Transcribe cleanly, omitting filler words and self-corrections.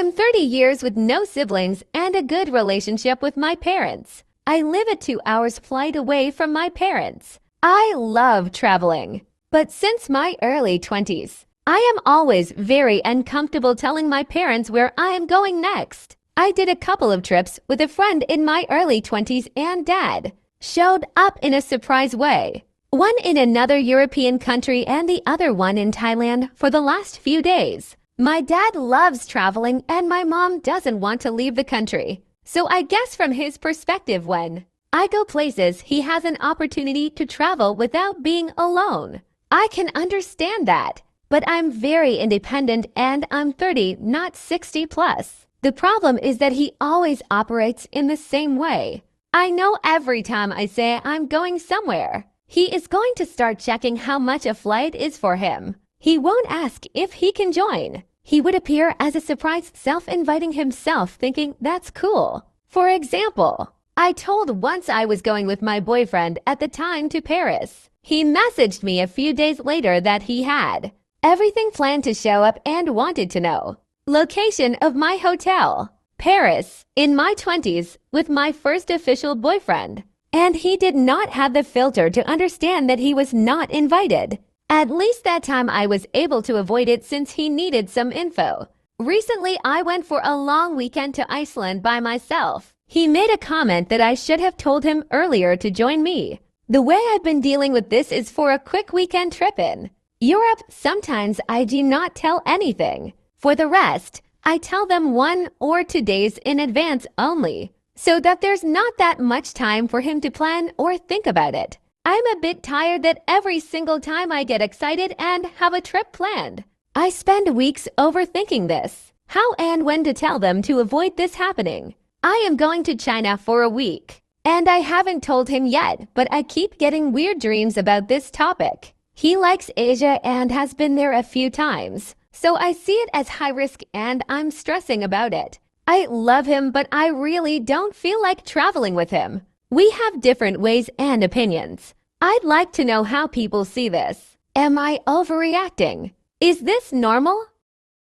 I'm 30 years with no siblings and a good relationship with my parents. I live a 2 hours flight away from my parents. I love traveling. But since my early 20s, I am always very uncomfortable telling my parents where I am going next. I did a couple of trips with a friend in my early 20s and dad showed up in a surprise way. One in another European country and the other one in Thailand for the last few days. My dad loves traveling and my mom doesn't want to leave the country. So I guess from his perspective when I go places, he has an opportunity to travel without being alone. I can understand that, but I'm very independent and I'm 30, not 60 plus. The problem is that he always operates in the same way. I know every time I say I'm going somewhere, he is going to start checking how much a flight is for him. He won't ask if he can join. He would appear as a surprise self-inviting himself thinking that's cool. For example, I told once I was going with my boyfriend at the time to Paris. He messaged me a few days later that he had everything planned to show up and wanted to know location of my hotel. Paris, in my 20s, with my first official boyfriend. And he did not have the filter to understand that he was not invited. At least that time I was able to avoid it since he needed some info. Recently, I went for a long weekend to Iceland by myself. He made a comment that I should have told him earlier to join me. The way I've been dealing with this is for a quick weekend trip in Europe. Sometimes I do not tell anything. For the rest, I tell them 1 or 2 days in advance only, so that there's not that much time for him to plan or think about it. I'm a bit tired that every single time I get excited and have a trip planned, I spend weeks overthinking this. How and when to tell them to avoid this happening. I am going to China for a week, and I haven't told him yet, but I keep getting weird dreams about this topic. He likes Asia and has been there a few times, so I see it as high risk and I'm stressing about it. I love him, but I really don't feel like traveling with him. We have different ways and opinions. I'd like to know how people see this. Am I overreacting? Is this normal?